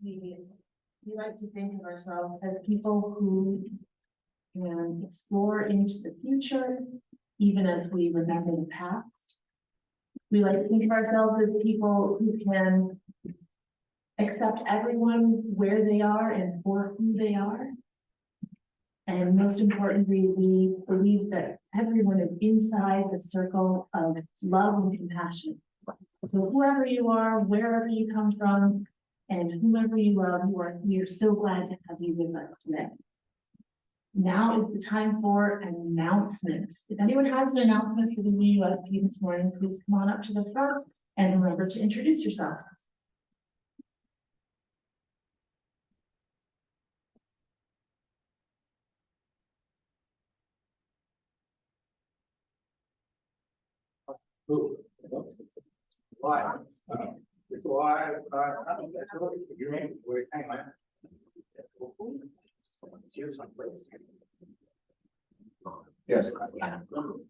we like to think of ourselves as people who can explore into the future, even as we remember the past. We like to think of ourselves as people who can accept everyone where they are and for who they are. And most importantly, we believe that everyone is inside the circle of love and compassion. So whoever you are, wherever you come from, and whomever you love, we are so glad to have you with us today. Now is the time for announcements. If anyone has an announcement for the UUSP this morning, please come on up to the front and remember to introduce yourself. Yes.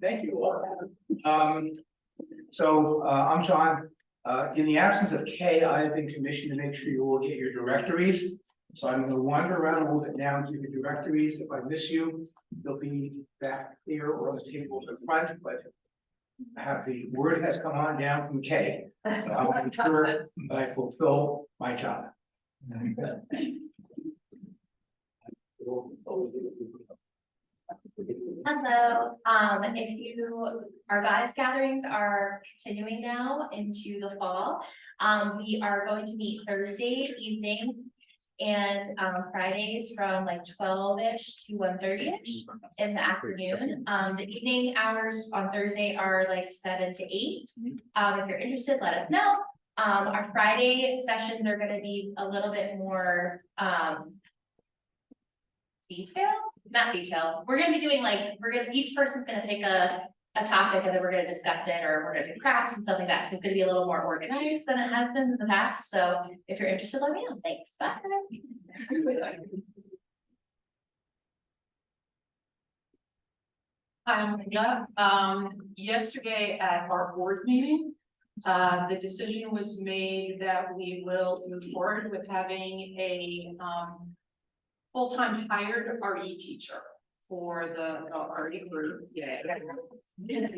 Thank you all. I'm John. In the absence of Kay, I have been commissioned to make sure you all get your directories. So I'm going to wander around a little bit now and give you directories. If I miss you, they'll be back there or on the table in front, but I have the word has come on down from Kay. So I want to ensure that I fulfill my job. Hello, our goddess gatherings are continuing now into the fall. We are going to meet Thursday evening and Fridays from like 12-ish to 1:30-ish in the afternoon. The evening hours on Thursday are like 7 to 8. If you're interested, let us know. Our Friday sessions are going to be a little bit more not detail. We're going to be doing each person's going to pick a topic and then we're going to discuss it, or we're going to do crafts and stuff like that. So it's going to be a little more organized than it has been in the past. So if you're interested, let me know. Thanks. Bye. Hi, I'm Linda. Yesterday at our board meeting, the decision was made that we will move forward with having a full-time hired RE teacher for the RE group. Yeah. And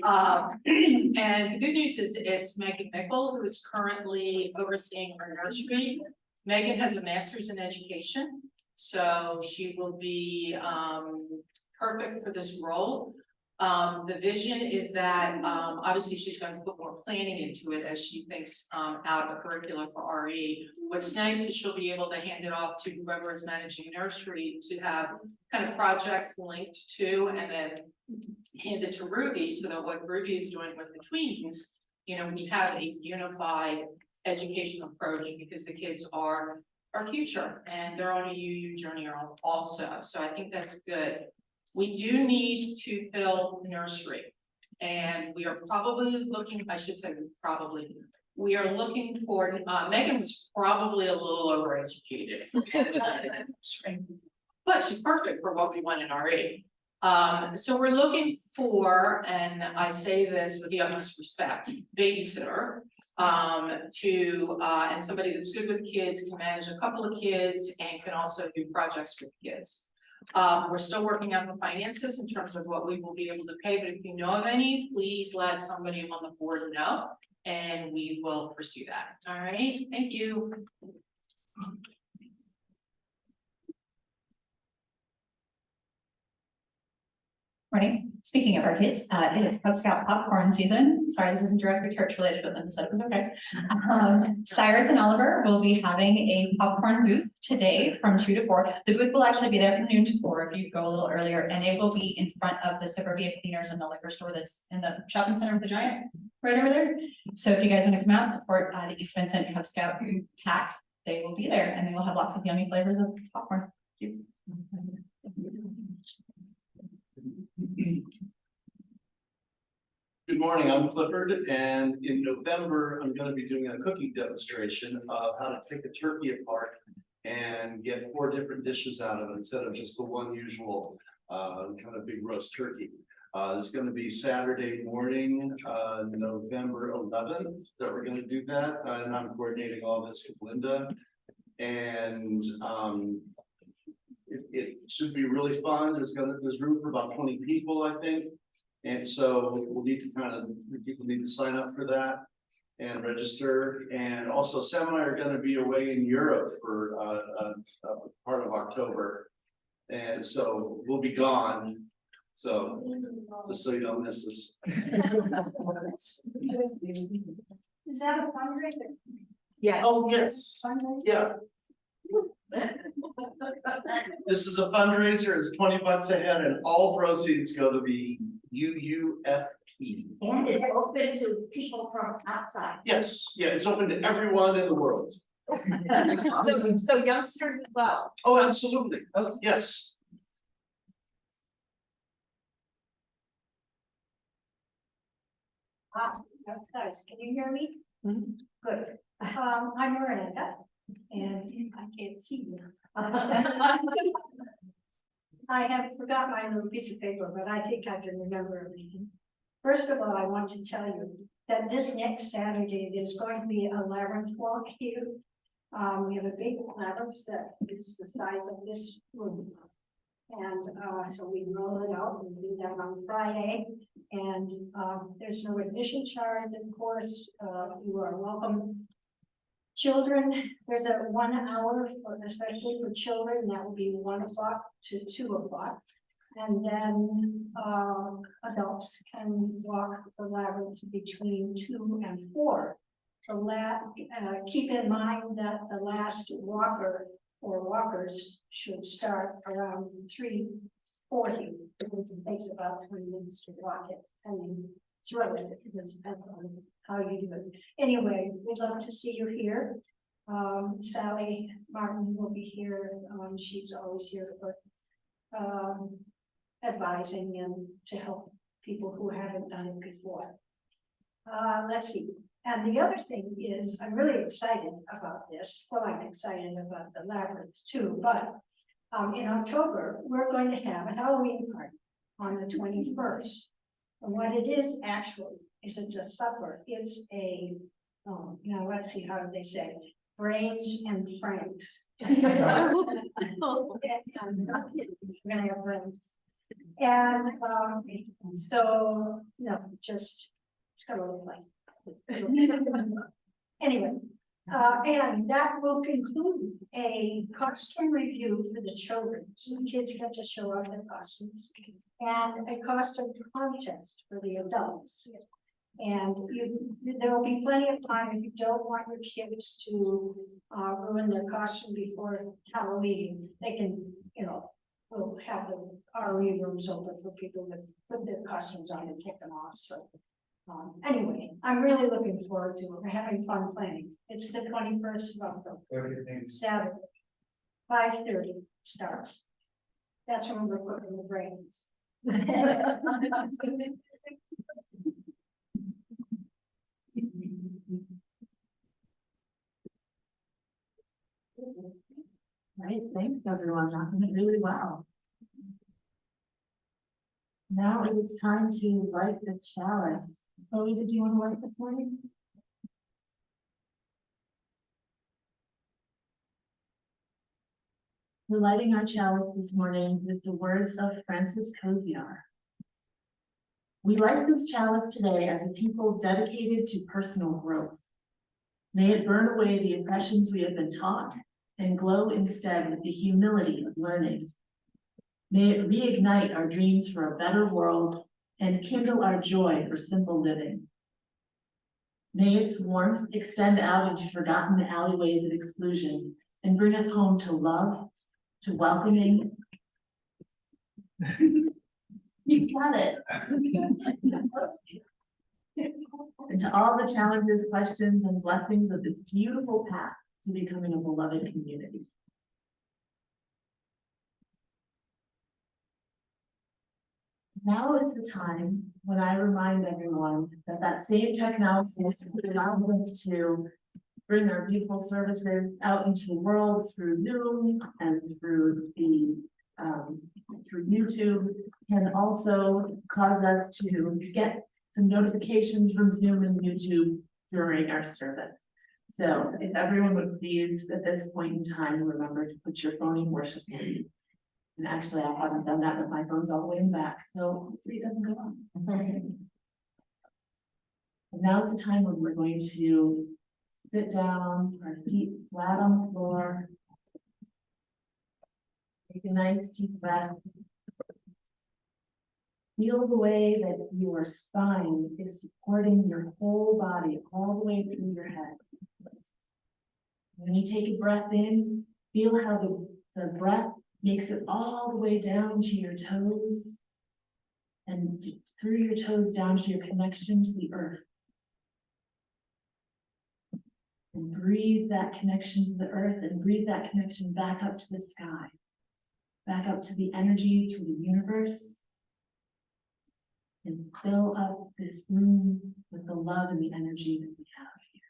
the good news is it's Megan Mickle, who is currently overseeing our nursery. Megan has a master's in education, so she will be perfect for this role. The vision is that obviously she's going to put more planning into it as she thinks out a curricula for RE. What's nice is she'll be able to hand it off to whoever is managing nursery to have kind of projects linked to, and then hand it to Ruby so that what Ruby is doing with the tweens, you know, we have a unified education approach because the kids are our future and they're on a UU journey also. So I think that's good. We do need to fill nursery, and we are probably looking, we are looking for, Megan was probably a little overeducated for nursery, but she's perfect for what we want in RE. So we're looking for, and I say this with the utmost respect, babysitter, and somebody that's good with kids, can manage a couple of kids, and can also do projects with kids. We're still working out the finances in terms of what we will be able to pay, but if you know of any, please let somebody on the board know and we will pursue that. All right, thank you. Morning. Speaking of our kids, it is Cub Scout popcorn season. Sorry, this isn't directly church related, but then said it was okay. Cyrus and Oliver will be having a popcorn booth today from 2 to 4. The booth will actually be there from noon to 4 if you go a little earlier, and it will be in front of the Suburbia Cleaners and the liquor store that's in the shopping center with the giant right over there. So if you guys want to come out, support the East Vincent Cub Scout pack, they will be there, and they will have lots of yummy flavors of popcorn. Good morning, I'm Clifford, and in November, I'm going to be doing a cooking demonstration of how to take a turkey apart and get 4 different dishes out of it instead of just the one usual kind of big roast turkey. This is going to be Saturday morning, November 11th, that we're going to do that, and I'm coordinating all this with Linda. And it should be really fun. There's room for about 20 people, I think. And so we'll need to people need to sign up for that and register. And also Sam and I are going to be away in Europe for part of October. And so we'll be gone. So just so you don't miss us. Is that a fundraiser? Yeah. Oh, yes. Yeah. This is a fundraiser. It's $20 a head, and all proceeds go to the UUFP. And it's open to people from outside. Yes, yeah, it's open to everyone in the world. So youngsters as well. Oh, absolutely. Okay. Yes. That's nice. Can you hear me? Mhm. Good. I'm Miranda and I can't see you. I have forgot my little piece of paper, but I think I can remember everything. First of all, I want to tell you that this next Saturday, there's going to be a labyrinth walk here. We have a big labyrinth that is the size of this room. And so we roll it out and do that on Friday. And there's no admission charge, of course. You are welcome. Children, there's a 1 hour, especially for children, that will be 1 o'clock to 2 o'clock. And then adults can walk the labyrinth between 2 and 4. So keep in mind that the last walker or walkers should start around 3:40. It takes about 20 minutes to walk it. I mean, it's relative, it depends on how you do it. Anyway, we'd love to see you here. Sally Martin will be here. She's always here for advising and to help people who haven't done it before. Let's see. And the other thing is, I'm really excited about this. Well, I'm excited about the labyrinth too, but in October, we're going to have a Halloween party on the 21st. And what it is actually is it's a supper. It's a, now let's see, how do they say? Brains and Franks. We're gonna have brains. And so, no, just, it's gonna look like. Anyway, and that will conclude a costume review for the children. So the kids get to show off their costumes, and a costume contest for the adults. And there will be plenty of time if you don't want your kids to ruin their costume before Halloween. They can, we'll have the RE rooms open for people to put their costumes on and take them off. So anyway, I'm really looking forward to it. We're having fun planning. It's the 21st of October, Saturday, 5:30 starts. That's when we're cooking the brains. Right, thanks everyone. That went really well. Now it is time to light the chalice. Chloe, did you want to light this morning? We're lighting our chalice this morning with the words of Francis Koziar. We light this chalice today as a people dedicated to personal growth. May it burn away the impressions we have been taught and glow instead with the humility of learning. May it reignite our dreams for a better world and kindle our joy for simple living. May its warmth extend out into forgotten alleyways of exclusion and bring us home to love, to welcoming. You got it. And to all the challenges, questions, and blessings of this beautiful path to becoming a beloved community. Now is the time when I remind everyone that that same technology allows us to bring our beautiful services out into the world through Zoom and through through YouTube can also cause us to get some notifications from Zoom and YouTube during our service. So if everyone would please, at this point in time, remember to put your phone in worship mode. And actually, I haven't done that, but my phone's all the way in the back, so hopefully it doesn't go on. And now's the time when we're going to sit down, our feet flat on the floor. Take a nice deep breath. Feel the way that your spine is supporting your whole body all the way through your head. When you take a breath in, feel how the breath makes it all the way down to your toes and through your toes down to your connection to the earth. And breathe that connection to the earth and breathe that connection back up to the sky, back up to the energy through the universe. And fill up this room with the love and the energy that we have here.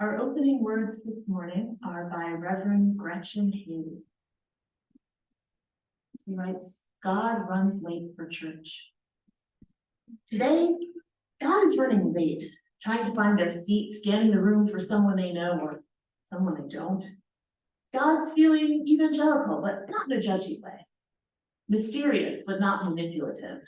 Our opening words this morning are by Reverend Gretchen Haley. He writes, God runs late for church. Today, God is running late, trying to find their seat, scanning the room for someone they know or someone they don't. God's feeling evangelical, but not in a judgy way. Mysterious, but not manipulative.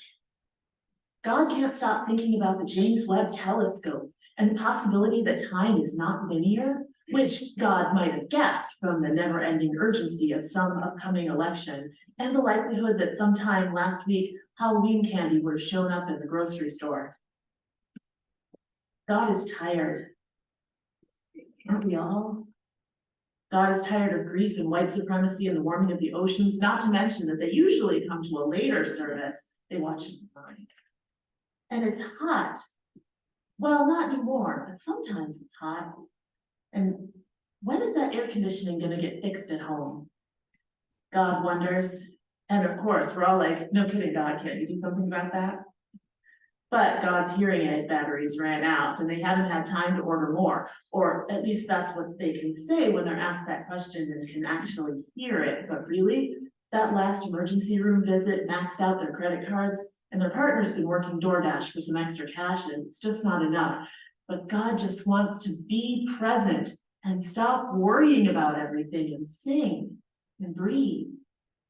God can't stop thinking about the James Webb Telescope and the possibility that time is not linear, which God might have guessed from the never-ending urgency of some upcoming election and the likelihood that sometime last week Halloween candy would have shown up in the grocery store. God is tired. Aren't we all? God is tired of grief and white supremacy and the warming of the oceans, not to mention that they usually come to a later service. They watch it online. And it's hot. Well, not anymore, but sometimes it's hot. And when is that air conditioning going to get fixed at home? God wonders. And of course, we're all like, no kidding, God, can't you do something about that? But God's hearing aid batteries ran out and they haven't had time to order more. Or at least that's what they can say when they're asked that question and can actually hear it. But really, that last emergency room visit maxed out their credit cards and their partner's been working DoorDash for some extra cash and it's just not enough. But God just wants to be present and stop worrying about everything and sing and breathe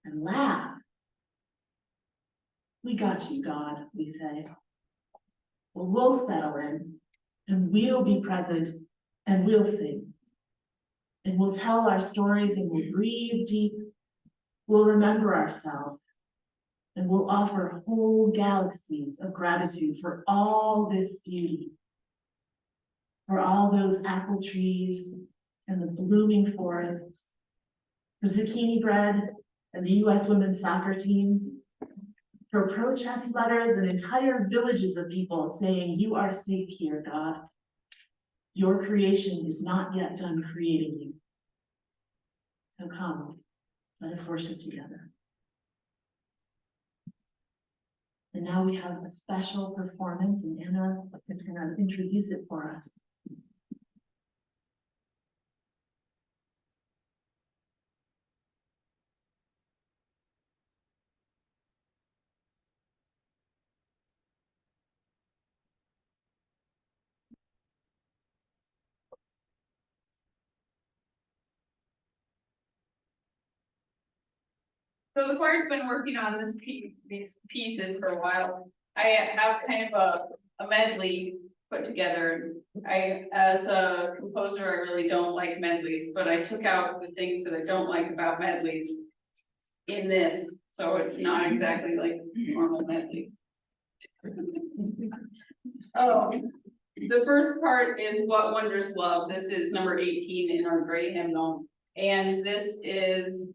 and laugh. We got you, God, we say. Well, we'll settle in and we'll be present and we'll sing. And we'll tell our stories and we'll breathe deep. We'll remember ourselves and we'll offer whole galaxies of gratitude for all this beauty, for all those apple trees and the blooming forests, for zucchini bread and the US women's soccer team, for protest letters and entire villages of people saying, you are safe here, God. Your creation is not yet done creating you. So come, let us worship together. And now we have a special performance and Anna is going to introduce it for us. So the choir's been working on these pieces for a while. I have kind of a medley put together. As a composer, I really don't like medleys, but I took out the things that I don't like about medleys in this, so it's not exactly like normal medleys. Oh, the first part is What Wondrous Love. This is number 18 in our gray hymnal. And this is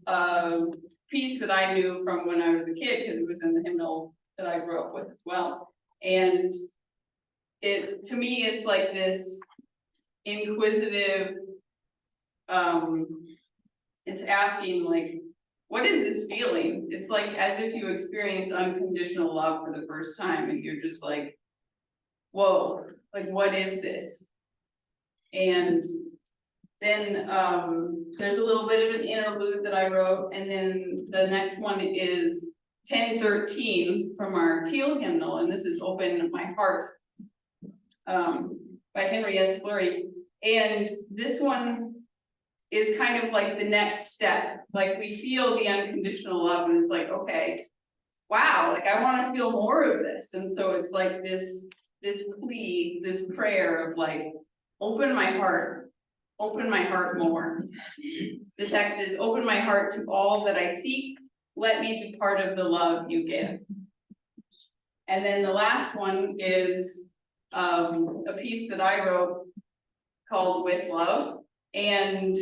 piece that I knew from when I was a kid because it was in the hymnal that I grew up with as well. And it, to me, it's like this inquisitive, it's asking like, what is this feeling? It's like as if you experience unconditional love for the first time and you're just like, whoa, like what is this? And then there's a little bit of an interlude that I wrote, and then the next one is 10:13 from our Teal hymnal, and this is Open My Heart by Henry S. Fleury. And this one is kind of like the next step. Like we feel the unconditional love and it's like, okay, wow, like I want to feel more of this. And so it's like this plea, this prayer of like, open my heart more. The text is, open my heart to all that I seek. Let me be part of the love you give. And then the last one is a piece that I wrote called With Love. And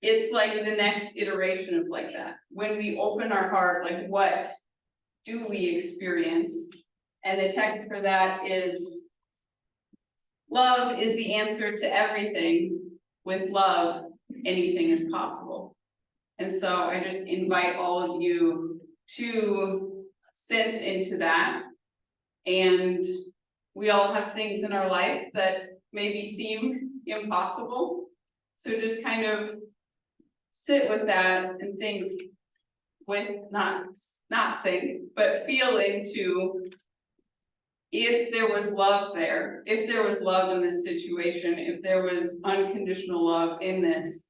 it's like the next iteration of like that. When we open our heart, like what do we experience? And the text for that is, love is the answer to everything. With love, anything is possible. And so I just invite all of you to sense into that. And we all have things in our life that maybe seem impossible. So just kind of sit with that and think with, not think, but feel into, if there was love there, if there was love in this situation, if there was unconditional love in this,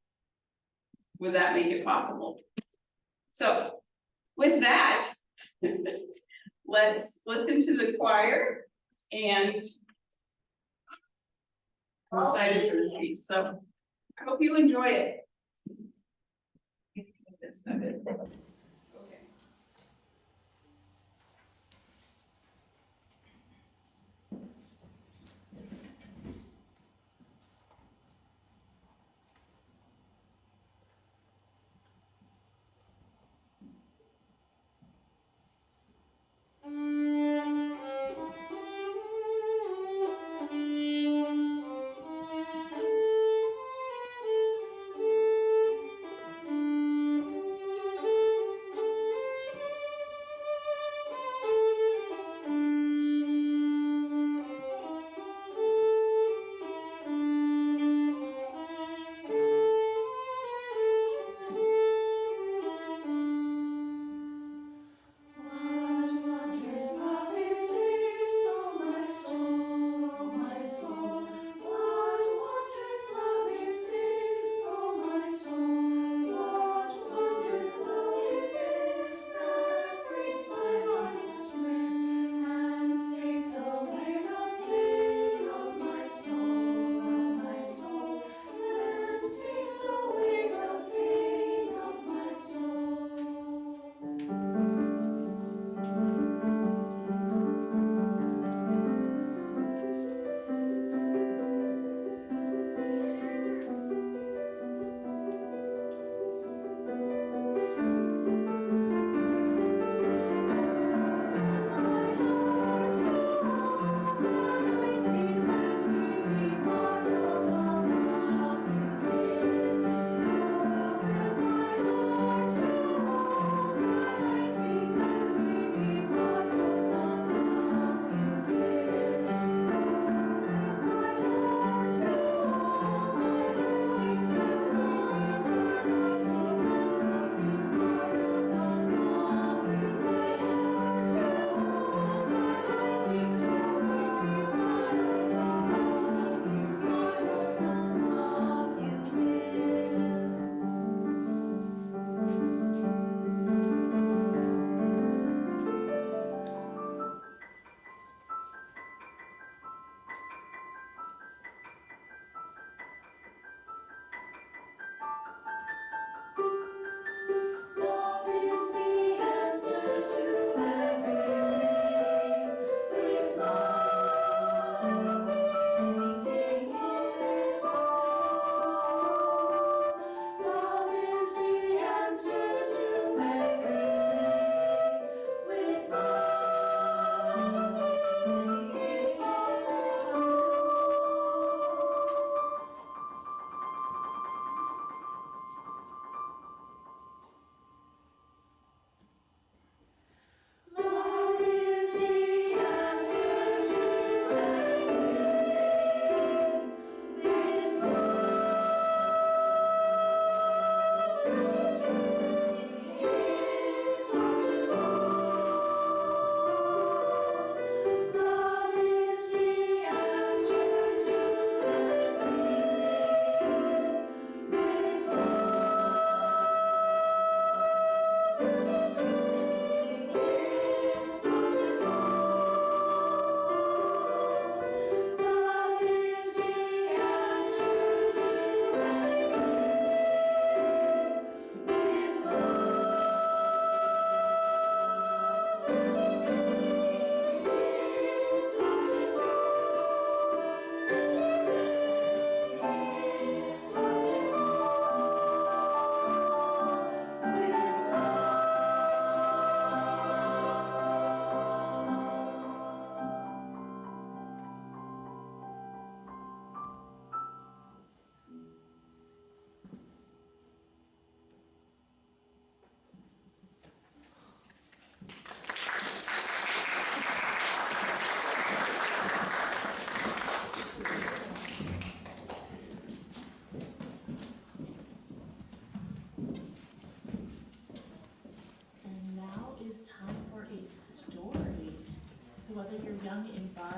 would that make it possible? So with that, let's listen to the choir, and I'm excited for this piece, so I hope you enjoy it. That is. Okay.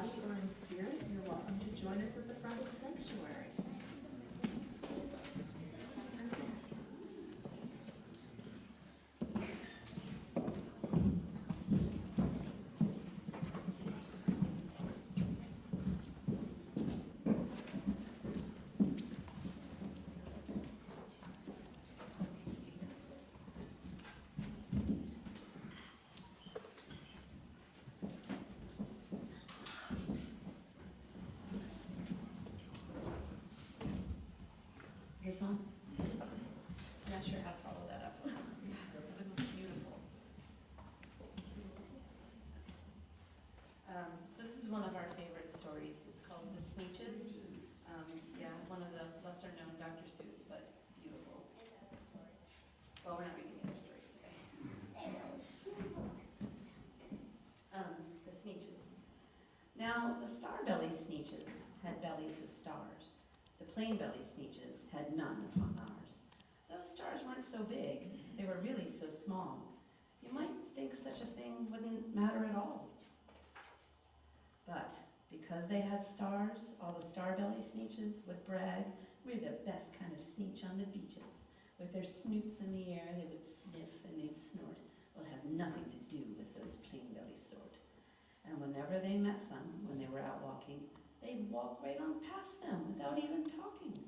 body or in spirit, you're welcome to join us at the front of the sanctuary. Is this on? I'm not sure how to follow that up. It was beautiful. So this is one of our favorite stories. It's called The Sneetches. Yeah, one of the lesser known Dr. Seuss, but beautiful. Well, we're not reading the other stories today. The Sneetches. Now, the star-belly Sneetches had bellies with stars. The plain-belly Sneetches had none upon ours. Those stars weren't so big, they were really so small. You might think such a thing wouldn't matter at all. But because they had stars, all the star-belly Sneetches would brag, "We're the best kind of Sneetch on the beaches." With their snoots in the air, they would sniff and they'd snort. We'll have nothing to do with those plain-belly sort. And whenever they met some, when they were out walking, they'd walk right on past them without even talking.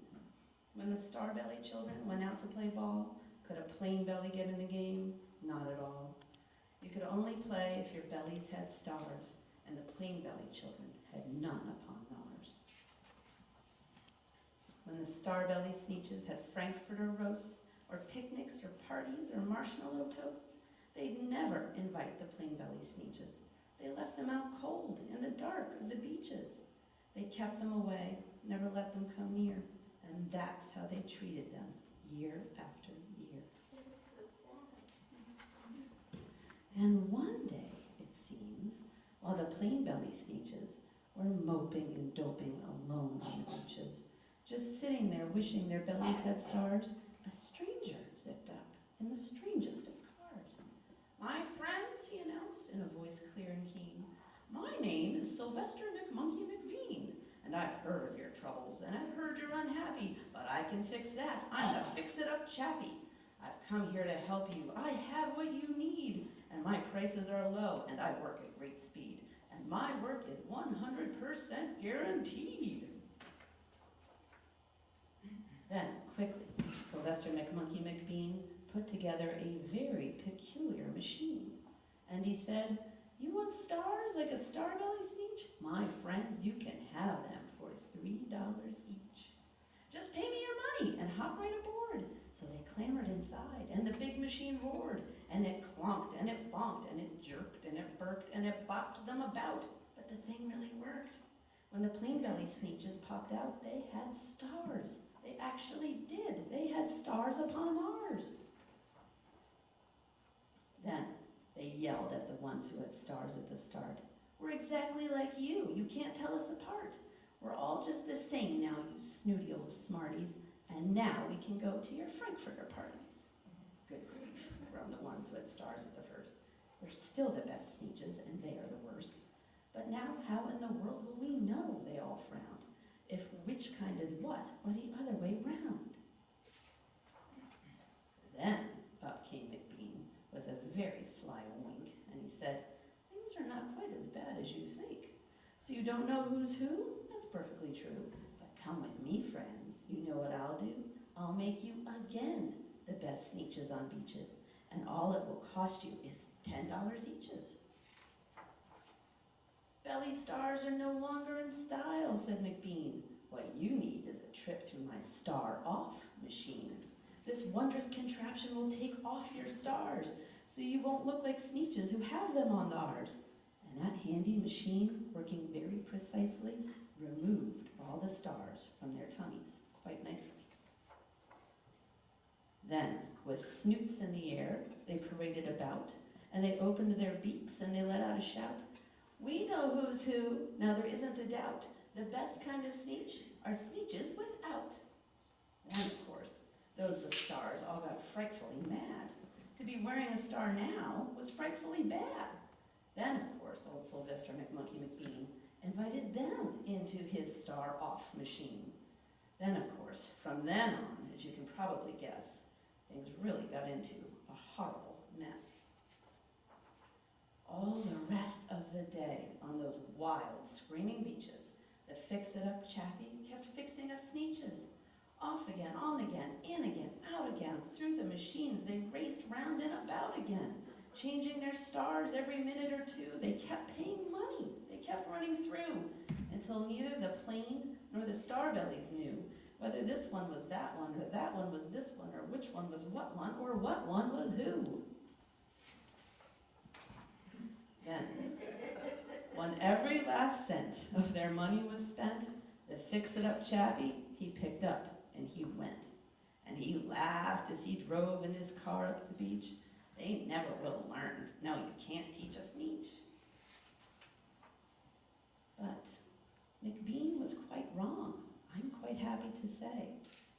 When the star-belly children went out to play ball, could a plain belly get in the game? Not at all. You could only play if your bellies had stars, and the plain belly children had none upon ours. When the star-belly Sneetches had Frankfurter roasts, or picnics, or parties, or marshmallow toasts, they'd never invite the plain belly Sneetches. They left them out cold in the dark of the beaches. They kept them away, never let them come near, and that's how they treated them year after year. So sad. And one day, it seems, while the plain-belly Sneetches were moping and doping alone on the beaches, just sitting there wishing their bellies had stars, a stranger zipped up in the strangest of cars. "My friends," he announced in a voice clear and keen, "my name is Sylvester McMonkey McBean, and I've heard of your troubles, and I've heard you're unhappy, but I can fix that. I'm the fix-it-up chappie. I've come here to help you. I have what you need, and my prices are low, and I work at great speed, and my work is 100% guaranteed." Then, quickly, Sylvester McMonkey McBean put together a very peculiar machine, and he said, "You want stars like a star-belly Sneetch? My friends, you can have them for $3 each. Just pay me your money and hop right aboard." So they clambered inside, and the big machine roared, and it clonked, and it bonked, and it jerked, and it burked, and it bopped them about. But the thing really worked. When the plain-belly Sneetches popped out, they had stars. They actually did. They had stars upon ours. Then they yelled at the ones who had stars at the start. "We're exactly like you. You can't tell us apart. We're all just the same now, you snooty old smarties. And now we can go to your Frankfurter parties." Good grief, groaned the ones who had stars at the first. "We're still the best Sneetches, and they are the worst. But now how in the world will we know," they all frowned, "if which kind is what, or the other way round?" Then up came McBean with a very sly wink, and he said, "Things are not quite as bad as you think. So you don't know who's who? That's perfectly true. But come with me, friends. You know what I'll do? I'll make you again the best Sneetches on beaches, and all it will cost you is $10 eaches." "Belly stars are no longer in style," said McBean. "What you need is a trip through my star-off machine. This wondrous contraption will take off your stars, so you won't look like Sneetches who have them on ours." And that handy machine, working very precisely, removed all the stars from their tummies quite nicely. Then, with snoots in the air, they paraded about, and they opened their beaks and they let out a shout. "We know who's who, now there isn't a doubt. The best kind of Sneetch are Sneetches without." Then, of course, those with stars all got frightfully mad. To be wearing a star now was frightfully bad. Then, of course, old Sylvester McMonkey McBean invited them into his star-off machine. Then, of course, from then on, as you can probably guess, things really got into a horrible mess. All the rest of the day on those wild, screaming beaches, the fix-it-up chappie kept fixing up Sneetches. Off again, on again, in again, out again, through the machines they raced round and about again, changing their stars every minute or two. They kept paying money, they kept running through, until neither the plane nor the star bellies knew whether this one was that one, or that one was this one, or which one was what one, or what one was who. Then, when every last cent of their money was spent, the fix-it-up chappie, he picked up and he went. And he laughed as he drove in his car up the beach. They never will learn. No, you can't teach a Sneetch. But McBean was quite wrong. I'm quite happy to say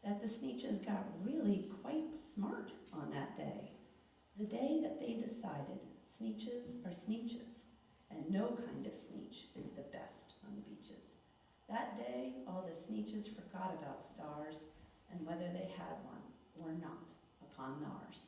that the Sneetches got really quite smart on that day. The day that they decided Sneetches are Sneetches, and no kind of Sneetch is the best on the beaches. That day, all the Sneetches forgot about stars and whether they had one or not upon theirs.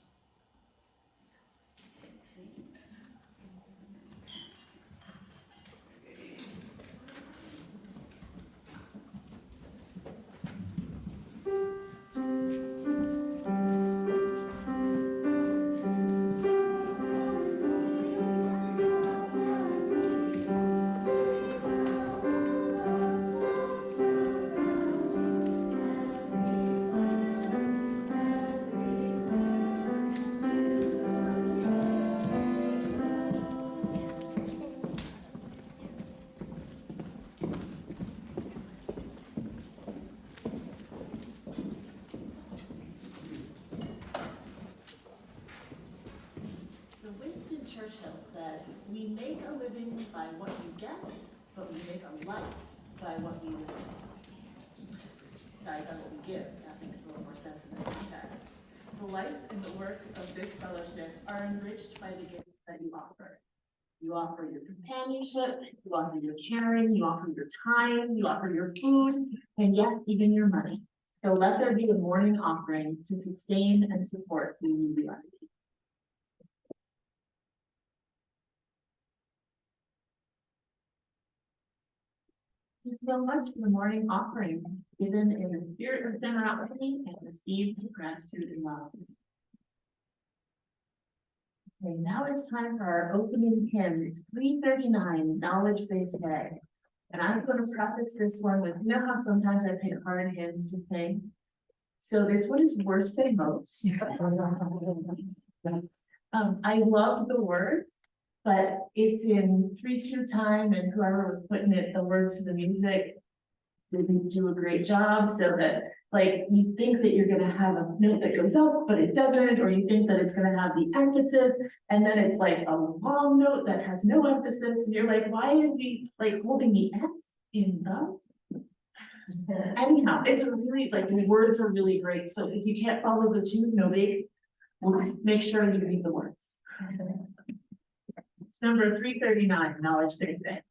Churchill said, "We make a living by what we get, but we make a life by what we live." Sorry, that was we give. That makes a little more sense in the context. The life and the work of this fellowship are enriched by the gifts that you offer. You offer your companionship, you offer your caring, you offer your time, you offer your food, and yes, even your money. So let there be a morning offering to sustain and support the needy. Thank you so much for the morning offering, given in the spirit of generosity and received in gratitude and love. Okay, now it's time for our opening hymn. It's 339, Knowledge They Say. And I'm going to preface this one with, you know how sometimes I pick hard hymns to sing? So this one is worse than most. I love the words, but it's in 3/2 time, and whoever was putting the words to the music didn't do a great job, so that like you think that you're gonna have a note that goes up, but it doesn't, or you think that it's gonna have the emphasis, and then it's like a long note that has no emphasis, and you're like, why are we like holding the S in thus? Anyhow, it's a really like the words are really great. So if you can't follow the tune, no big. We'll just make sure you read the words. It's number 339, Knowledge They Say.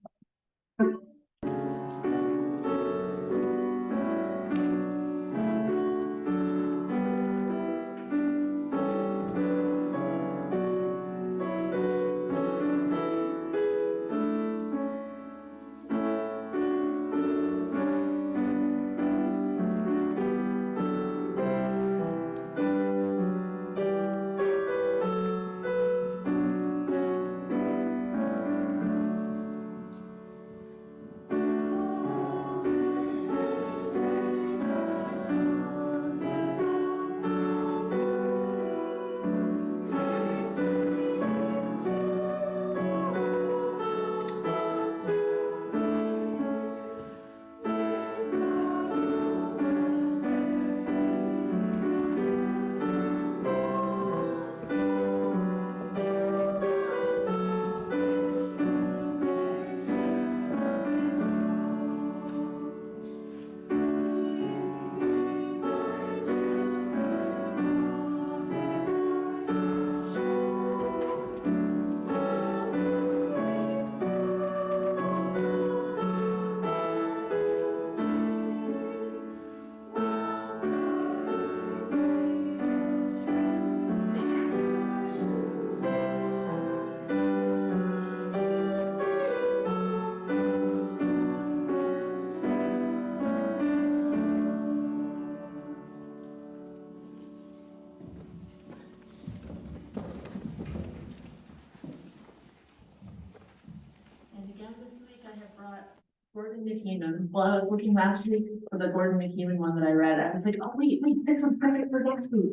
McKeeman. Well, I was looking last week for the Gordon McKeeman one that I read. I was like, oh, wait, this one's perfect for next week.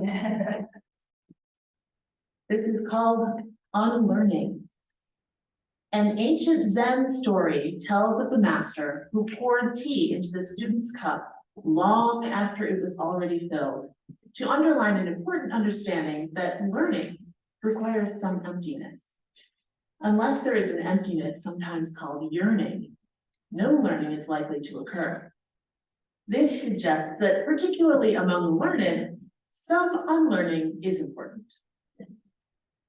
This is called Unlearning. An ancient Zen story tells of the master who poured tea into the student's cup long after it was already filled, to underline an important understanding that learning requires some emptiness. Unless there is an emptiness, sometimes called yearning, no learning is likely to occur. This suggests that, particularly among the learned, some unlearning is important.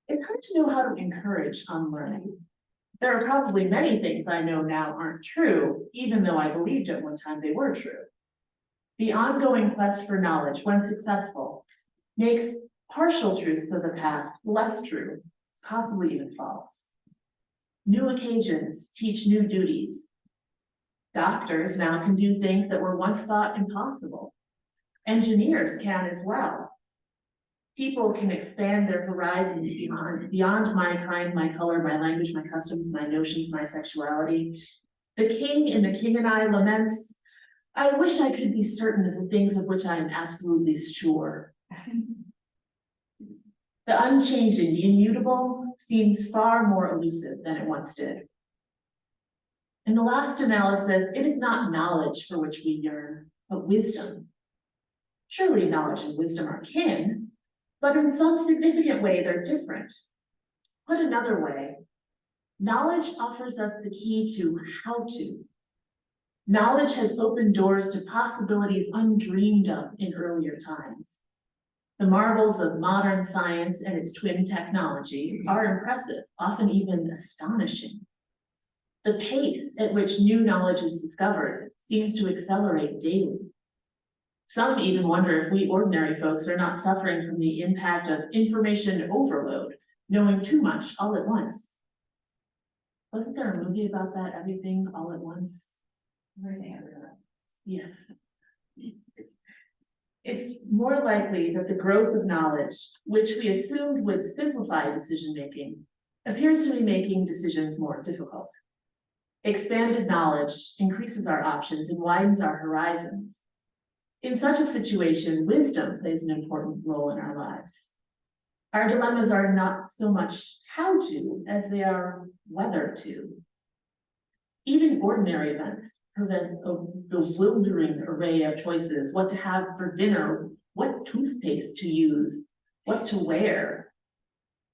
It's hard to know how to encourage unlearning. There are probably many things I know now aren't true, even though I believed at one time they were true. The ongoing quest for knowledge, when successful, makes partial truths of the past less true, possibly even false. New occasions teach new duties. Doctors now can do things that were once thought impossible. Engineers can as well. People can expand their horizons beyond my kind, my color, my language, my customs, my notions, my sexuality. The king in The King and I laments, I wish I could be certain of the things of which I am absolutely sure. The unchanging, the immutable, seems far more elusive than it once did. In the last analysis, it is not knowledge for which we yearn, but wisdom. Surely knowledge and wisdom are kin, but in some significant way they're different. Put another way, knowledge offers us the key to how to. Knowledge has opened doors to possibilities undreamed of in earlier times. The marvels of modern science and its twin technology are impressive, often even astonishing. The pace at which new knowledge is discovered seems to accelerate daily. Some even wonder if we ordinary folks are not suffering from the impact of information overload, knowing too much all at once. Wasn't there a movie about that, Everything All at Once? Yes. It's more likely that the growth of knowledge, which we assumed would simplify decision-making, appears to be making decisions more difficult. Expanded knowledge increases our options and widens our horizons. In such a situation, wisdom plays an important role in our lives. Our dilemmas are not so much how to as they are whether to. Even ordinary events prevent a bewildering array of choices, what to have for dinner, what toothpaste to use, what to wear.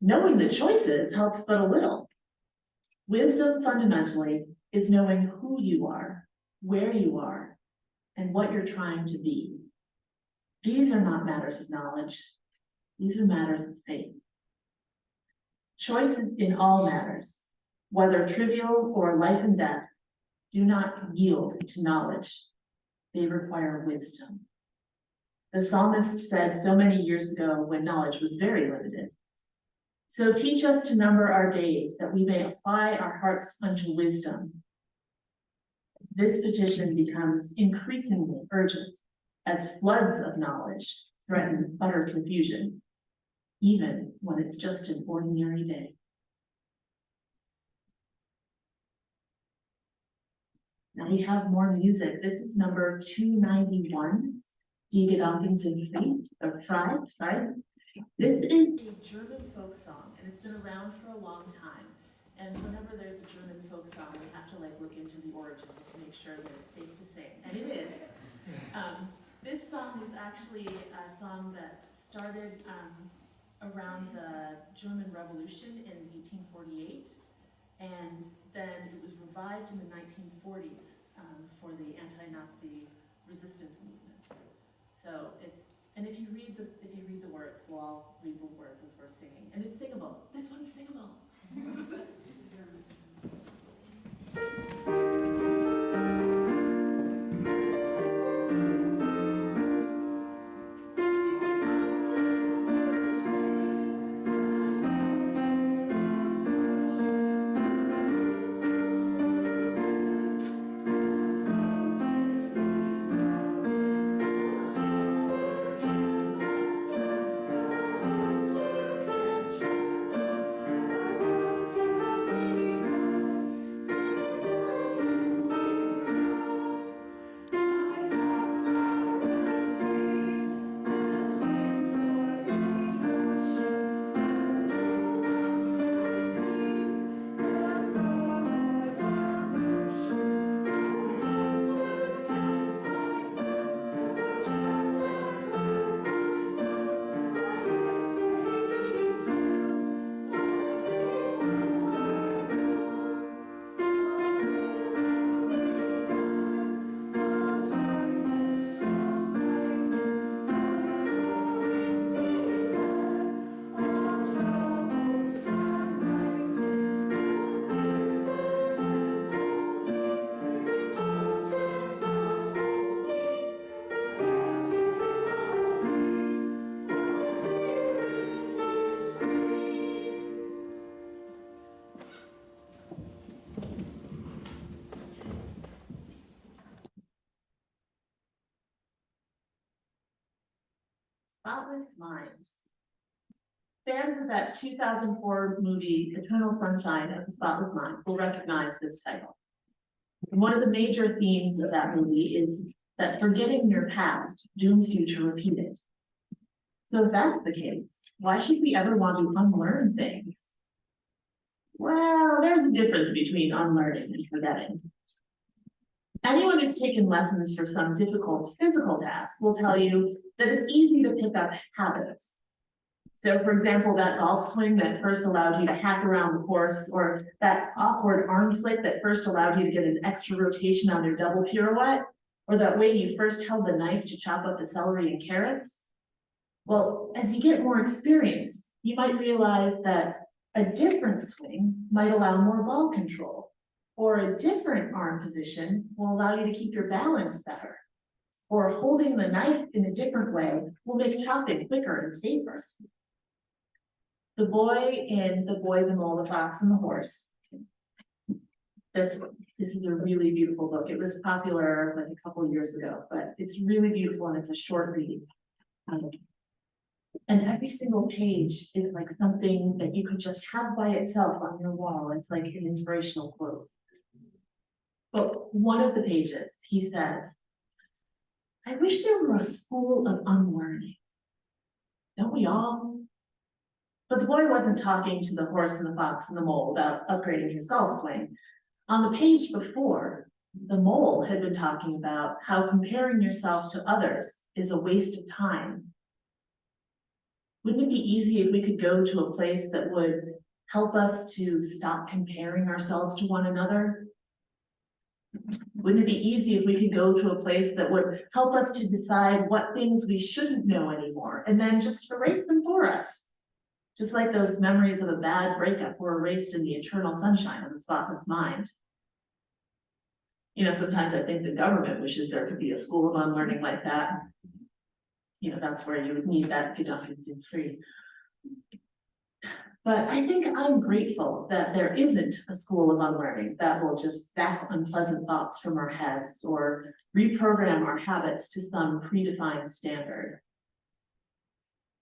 Knowing the choices helps but a little. Wisdom fundamentally is knowing who you are, where you are, and what you're trying to be. These are not matters of knowledge. These are matters of faith. Choices in all matters, whether trivial or life and death, do not yield to knowledge. They require wisdom. The psalmist said so many years ago when knowledge was very limited, so teach us to number our days that we may apply our hearts unto wisdom. This petition becomes increasingly urgent as floods of knowledge threaten utter confusion, even when it's just an ordinary day. Now we have more music. This is number 291, Die Gedanken sind frei, sorry. This is a German folk song, and it's been around for a long time. And whenever there's a German folk song, we have to look into the origin to make sure that it's safe to sing, and it is. This song is actually a song that started around the German Revolution in 1848, and then it was revived in the 1940s for the anti-Nazi resistance movements. So it's, and if you read the words, we'll all read the words as we're singing, and it's singable. This one's singable. Spotless Minds. Fans of that 2004 movie, Eternal Sunshine of the Spotless Mind, will recognize this title. And one of the major themes of that movie is that forgetting your past dooms you to repeat it. So if that's the case, why should we ever want to unlearn things? Well, there's a difference between unlearning and forgetting. Anyone who's taken lessons for some difficult physical task will tell you that it's easy to pick up habits. So for example, that golf swing that first allowed you to hack around the course, or that awkward arm flick that first allowed you to get an extra rotation on your double pirouette, or that way you first held the knife to chop up the celery and carrots. Well, as you get more experience, you might realize that a different swing might allow more ball control, or a different arm position will allow you to keep your balance better, or holding the knife in a different way will make chopping quicker and safer. The Boy in The Boy, the Mole, the Fox, and the Horse. This is a really beautiful book. It was popular like a couple of years ago, but it's really beautiful and it's a short read. And every single page is like something that you could just have by itself on your wall. It's like an inspirational quote. But one of the pages, he says, "I wish there were a school of unlearning. Don't we all?" But the boy wasn't talking to the horse and the fox and the mole about upgrading his golf swing. On the page before, the mole had been talking about how comparing yourself to others is a waste of time. Wouldn't it be easy if we could go to a place that would help us to stop comparing ourselves to one another? Wouldn't it be easy if we could go to a place that would help us to decide what things we shouldn't know anymore and then just erase them for us? Just like those memories of a bad breakup were erased in the eternal sunshine of the spotless mind. You know, sometimes I think the government wishes there could be a school of unlearning like that. You know, that's where you would need that Gaddafi free. But I think I'm grateful that there isn't a school of unlearning that will just zap unpleasant thoughts from our heads or reprogram our habits to some predefined standard.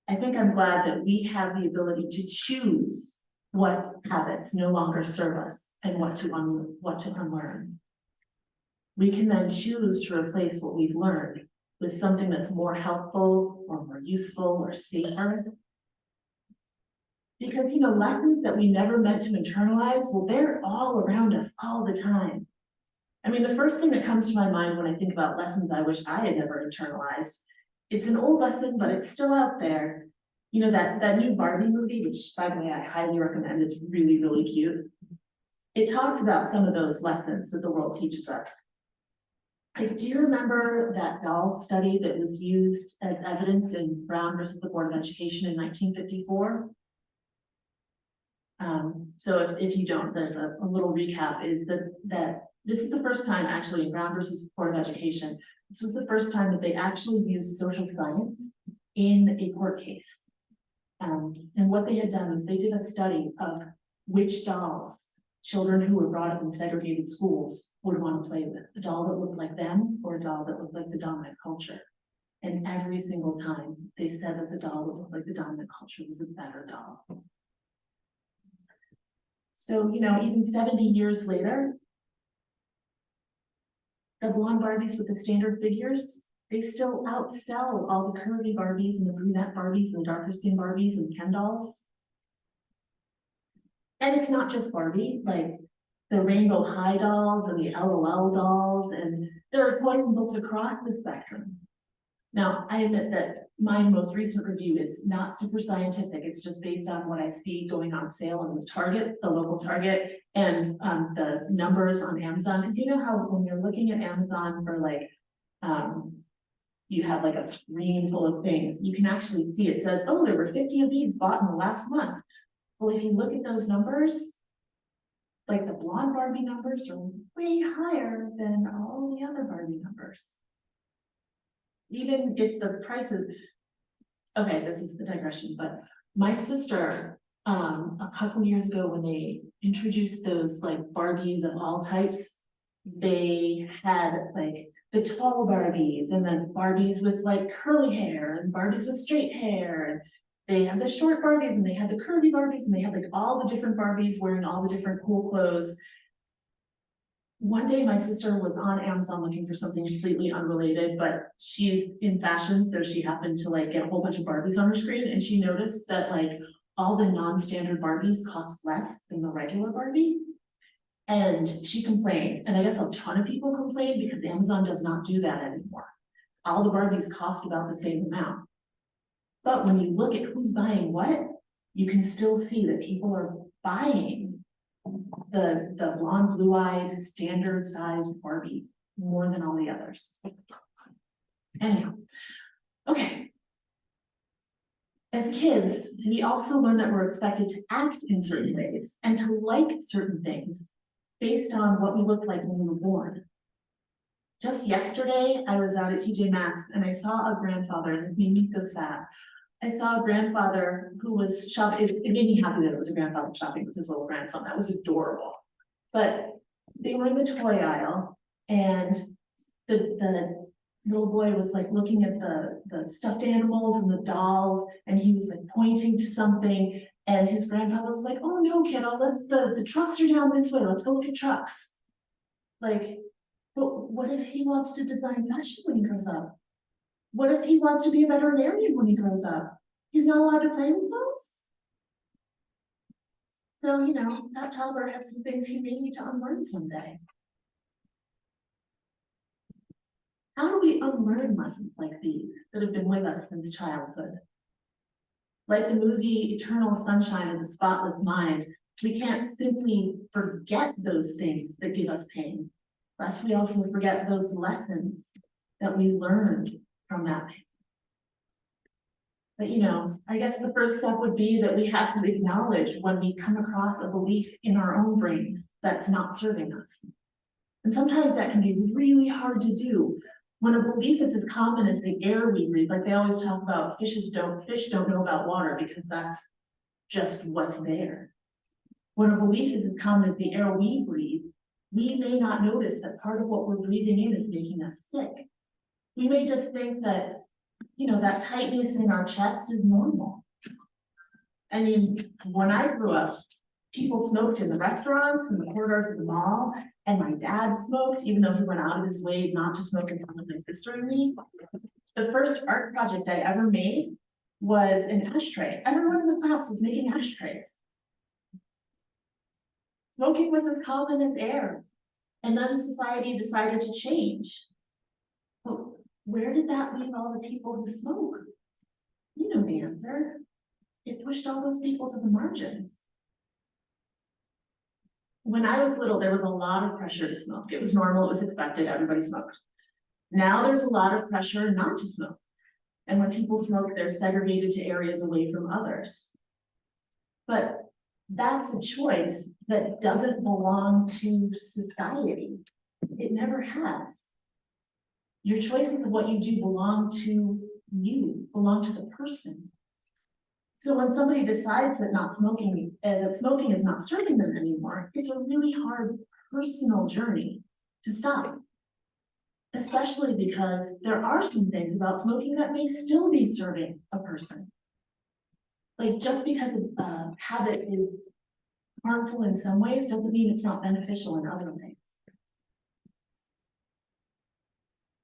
I think I'm glad that we have the ability to choose what habits no longer serve us and what to unlearn. We can then choose to replace what we've learned with something that's more helpful or more useful or safer. Because, you know, lessons that we never meant to internalize, well, they're all around us all the time. I mean, the first thing that comes to my mind when I think about lessons I wish I had never internalized, it's an old lesson, but it's still out there. You know, that new Barbie movie, which by the way, I highly recommend, it's really, really cute. It talks about some of those lessons that the world teaches us. Like, do you remember that doll study that was used as evidence in Brown versus the Board of Education in 1954? So if you don't, there's a little recap is that this is the first time actually in Brown versus Board of Education, this was the first time that they actually used social science in a court case. And what they had done is they did a study of which dolls children who were brought up in segregated schools would want to play with, a doll that looked like them or a doll that looked like the dominant culture. And every single time they said that the doll that looked like the dominant culture was a better doll. So, you know, even 70 years later, the blonde Barbies with the standard figures, they still outsell all the curvy Barbies and the brunette Barbies and the darker skin Barbies and Ken dolls. And it's not just Barbie, like the Rainbow High dolls and the LOL dolls, and there are toys and books across the spectrum. Now, I admit that my most recent review is not super scientific. It's just based on what I see going on sale in the Target, the local Target, and the numbers on Amazon. Because you know how when you're looking at Amazon for like, you have like a screen full of things, you can actually see it says, oh, there were 50 of these bought in the last month. Well, if you look at those numbers, like the blonde Barbie numbers are way higher than all the other Barbie numbers. Even if the prices, okay, this is the digression, but my sister, a couple years ago when they introduced those like Barbies of all types, they had like, the tall Barbies, and then Barbies with like curly hair, and Barbies with straight hair. And they had the short Barbies, and they had the curvy Barbies, and they had like all the different Barbies wearing all the different cool clothes. One day my sister was on Amazon looking for something completely unrelated, but she's in fashion, so she happened to like get a whole bunch of Barbies on her screen, and she noticed that like all the non-standard Barbies cost less than the regular Barbie. And she complained, and I guess a ton of people complained because Amazon does not do that anymore. All the Barbies cost about the same amount. But when you look at who's buying what, you can still see that people are buying the blonde, blue-eyed, standard sized Barbie more than all the others. Anyhow, okay. As kids, we also learn that we're expected to act in certain ways and to like certain things based on what we looked like when we were born. Just yesterday, I was out at TJ Maxx and I saw a grandfather, and this made me so sad. I saw a grandfather who was shopping. It made me happy that it was a grandfather shopping with his little grandson. That was adorable. But they were in the toy aisle, and the little boy was like looking at the stuffed animals and the dolls, and he was like pointing to something, and his grandfather was like, "Oh no, kiddo, the trucks are down this way. Let's go look at trucks." Like, but what if he wants to design fashion when he grows up? What if he wants to be a veterinarian when he grows up? He's not allowed to play with those? So, you know, that toddler has some things he may need to unlearn someday. How do we unlearn lessons like these that have been with us since childhood? Like the movie Eternal Sunshine of the Spotless Mind, we can't simply forget those things that give us pain, lest we also forget those lessons that we learned from that pain. But you know, I guess the first step would be that we have to acknowledge when we come across a belief in our own brains that's not serving us. And sometimes that can be really hard to do. When a belief is as common as the air we breathe, like they always talk about, fish don't know about water because that's just what's there. When a belief is as common as the air we breathe, we may not notice that part of what we're breathing in is making us sick. We may just think that, you know, that tightness in our chest is normal. I mean, when I grew up, people smoked in the restaurants and the corridors of the mall, and my dad smoked, even though he went out of his way not to smoke in front of my sister and me. The first art project I ever made was an ashtray. Everyone in the class was making ashtrays. Smoking was as common as air, and then society decided to change. But where did that leave all the people who smoke? You know the answer. It pushed all those people to the margins. When I was little, there was a lot of pressure to smoke. It was normal, it was expected, everybody smoked. Now there's a lot of pressure not to smoke. And when people smoke, they're segregated to areas away from others. But that's a choice that doesn't belong to society. It never has. Your choices of what you do belong to you, belong to the person. So when somebody decides that that smoking is not serving them anymore, it's a really hard personal journey to stop. Especially because there are some things about smoking that may still be serving a person. Like just because a habit is harmful in some ways doesn't mean it's not beneficial in other ways.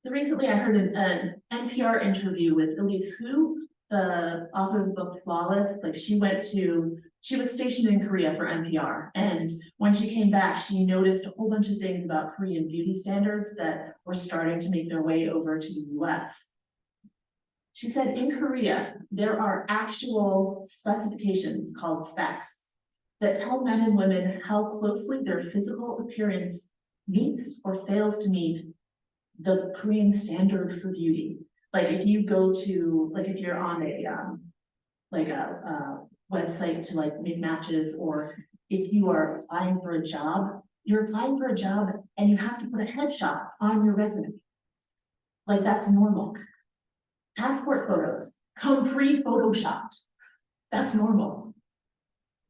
So recently I heard an NPR interview with Elise Hu, the author of the book Flawless. Like she was stationed in Korea for NPR, and when she came back, she noticed a whole bunch of things about Korean beauty standards that were starting to make their way over to the US. She said in Korea, there are actual specifications called specs that tell men and women how closely their physical appearance meets or fails to meet the Korean standard for beauty. Like if you go to, like if you're on a website to like make matches, or if you are applying for a job, you're applying for a job and you have to put a headshot on your resume. Like that's normal. Passport photos come pre-photoshopped. That's normal.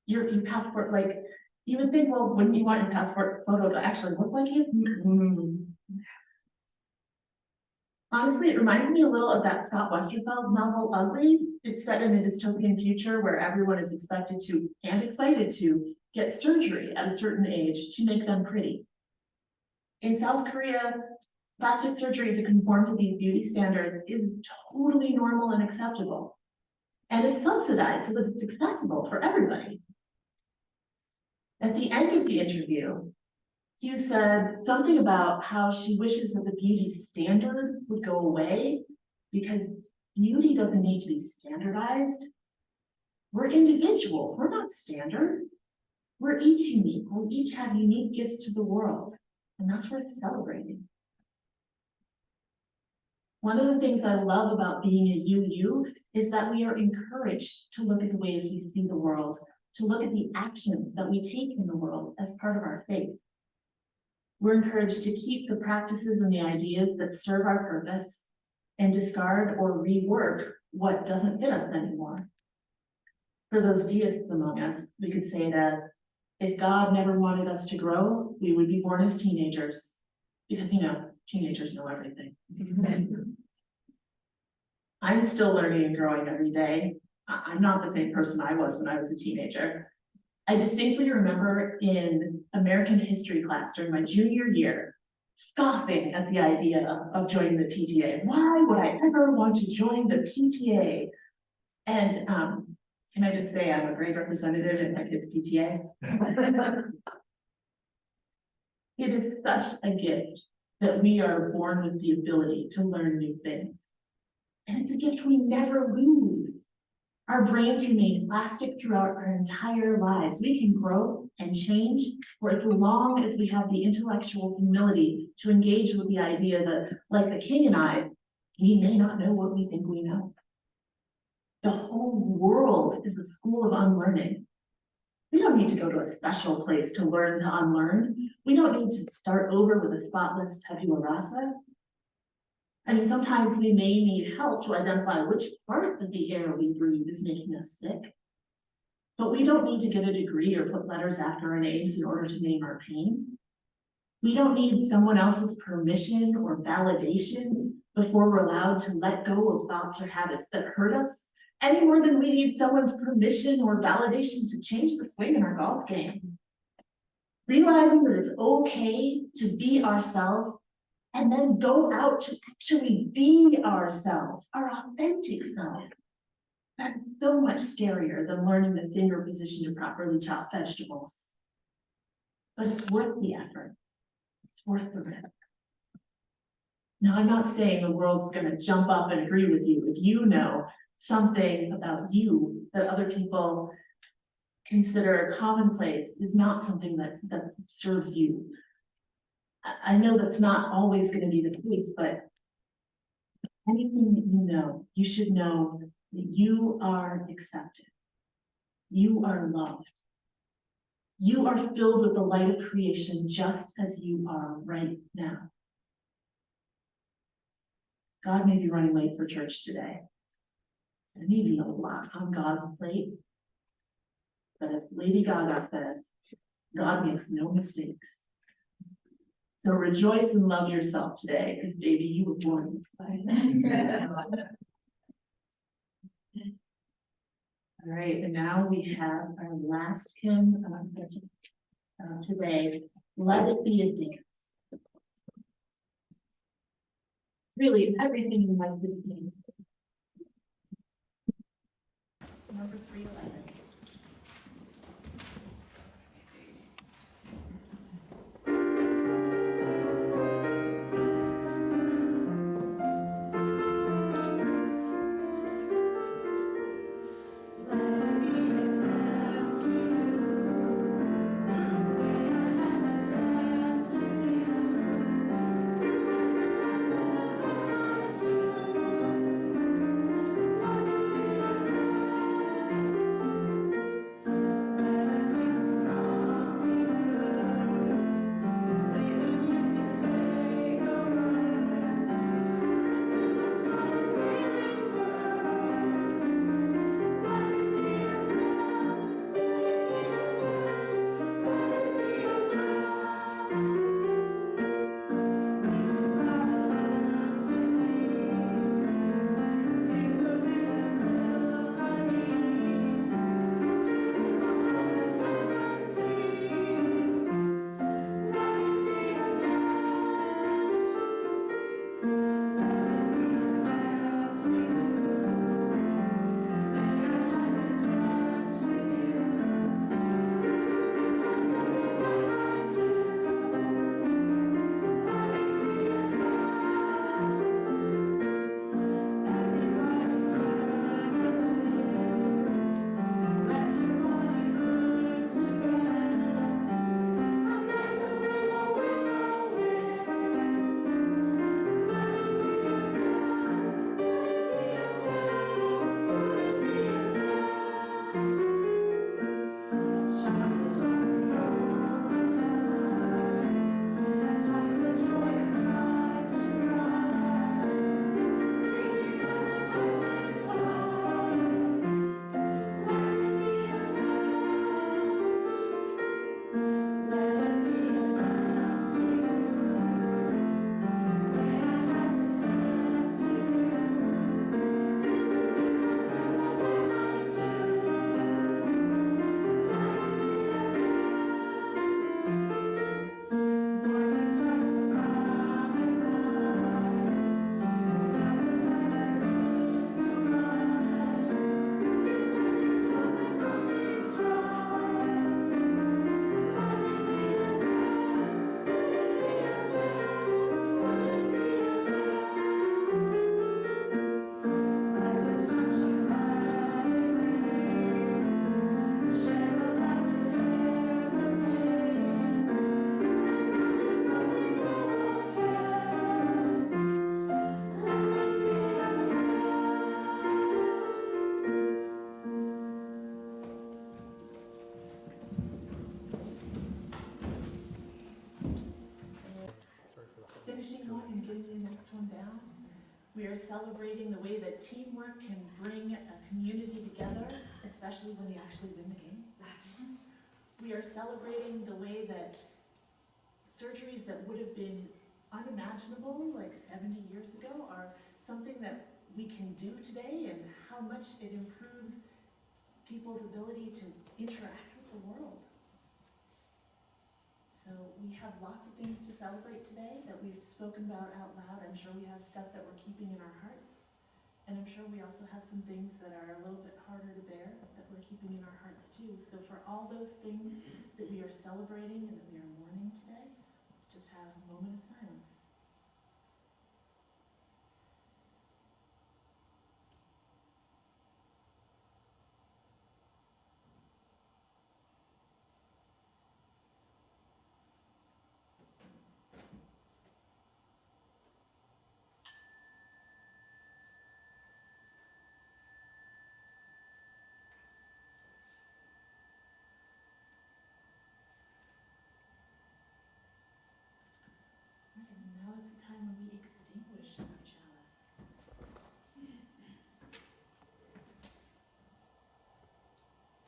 Your passport, like you would think, well, wouldn't you want your passport photo to actually look like you? Honestly, it reminds me a little of that Scott Westerfeld novel Uglies. It's set in a dystopian future where everyone is expected to and excited to get surgery at a certain age to make them pretty. In South Korea, plastic surgery to conform to these beauty standards is totally normal and acceptable. And it's subsidized so that it's accessible for everybody. At the end of the interview, Hugh said something about how she wishes that the beauty standard would go away because beauty doesn't need to be standardized. We're individuals, we're not standard. We're each unique, we each have unique gifts to the world, and that's worth celebrating. One of the things I love about being a UU is that we are encouraged to look at the ways we see the world, to look at the actions that we take in the world as part of our faith. We're encouraged to keep the practices and the ideas that serve our purpose and discard or rework what doesn't fit us anymore. For those deists among us, we could say it as, if God never wanted us to grow, we would be born as teenagers. Because, teenagers know everything. I'm still learning and growing every day. I'm not the same person I was when I was a teenager. I distinctly remember in American history class during my junior year, scoffing at the idea of joining the PTA. Why would I ever want to join the PTA? And can I just say I'm a great representative in my kids' PTA? It is such a gift that we are born with the ability to learn new things. And it's a gift we never lose. Our brains remain plastic throughout our entire lives. We can grow and change for as long as we have the intellectual humility to engage with the idea that, like the king and I, we may not know what we think we know. The whole world is a school of unlearning. We don't need to go to a special place to learn to unlearn. We don't need to start over with a spotless tabula rasa. I mean, sometimes we may need help to identify which part of the air we breathe is making us sick. But we don't need to get a degree or put letters after our names in order to name our pain. We don't need someone else's permission or validation before we're allowed to let go of thoughts or habits that hurt us, any more than we need someone's permission or validation to change the swing in our golf game. Realizing that it's okay to be ourselves and then go out to actually be ourselves, our authentic selves. That's so much scarier than learning the finger position to properly chop vegetables. But it's worth the effort. It's worth the risk. Now, I'm not saying the world's going to jump up and agree with you if you know something about you that other people consider commonplace is not something that serves you. I know that's not always going to be the case, but anything that you know, you should know that you are accepted. You are loved. You are filled with the light of creation just as you are right now. God may be running late for church today. There may be a lot on God's plate. But as Lady Gaga says, God makes no mistakes. So rejoice and love yourself today, because baby, you were born this way. All right, and now we have our last hymn today, Let It Be a Dance. Really, everything in life is a dance. It's number 311. We are celebrating the way that teamwork can bring a community together, especially when they actually win the game. We are celebrating the way that surgeries that would have been unimaginable like 70 years ago are something that we can do today, and how much it improves people's ability to interact with the world. So we have lots of things to celebrate today that we've spoken about out loud. I'm sure we have stuff that we're keeping in our hearts. And I'm sure we also have some things that are a little bit harder to bear that we're keeping in our hearts too. So for all those things that we are celebrating and that we are mourning today, let's just have a moment of silence. And now is the time when we extinguish our chalice.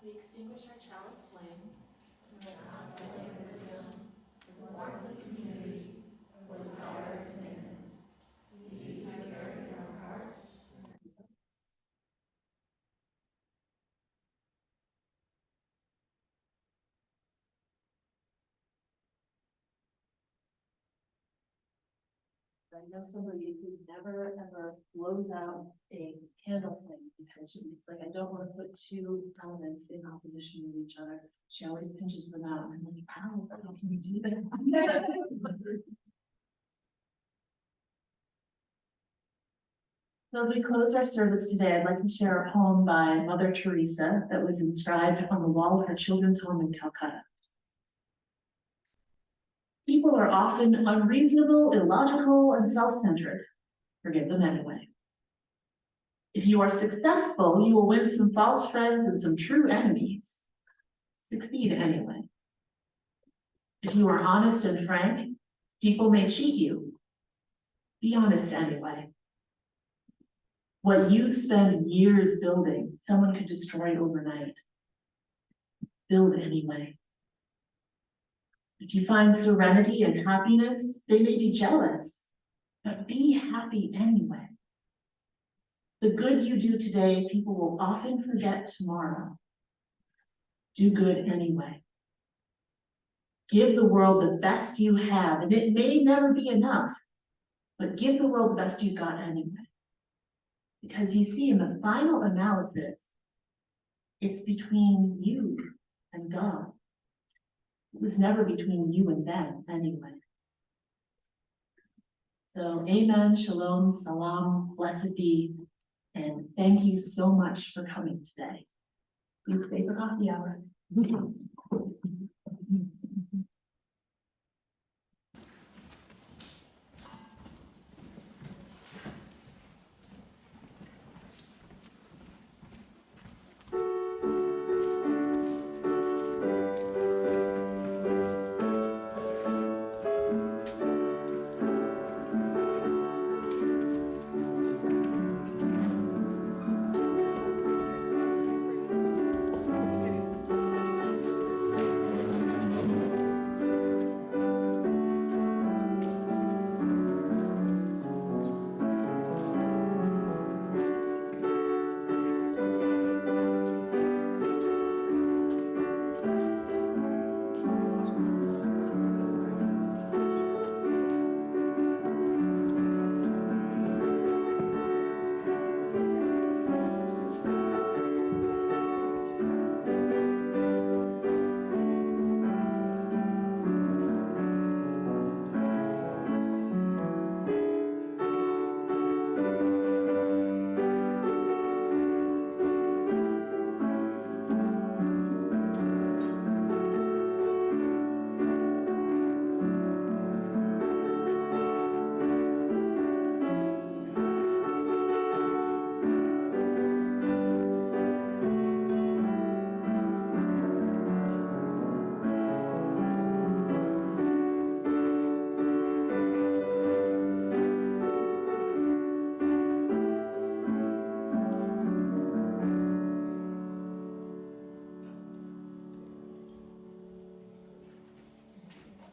We extinguish our chalice flame. I know somebody who never ever blows out a candle flame because she's like, I don't want to put two elements in opposition with each other. She always pinches them out. And I'm like, ow, how can you do that? So as we close our service today, I'd like to share a poem by Mother Teresa that was inscribed on the wall of her children's home in Calcutta. People are often unreasonable, illogical, and self-centered. Forgive them anyway. If you are successful, you will win some false friends and some true enemies. Succeed anyway. If you are honest and frank, people may cheat you. Be honest anyway. What you spend years building, someone could destroy overnight. Build anyway. If you find serenity and happiness, they may be jealous, but be happy anyway. The good you do today, people will often forget tomorrow. Do good anyway. Give the world the best you have, and it may never be enough, but give the world the best you've got anyway. Because you see, in the final analysis, it's between you and God. It was never between you and them anyway. So amen, shalom, salam, blessed be, and thank you so much for coming today. Your favorite coffee hour.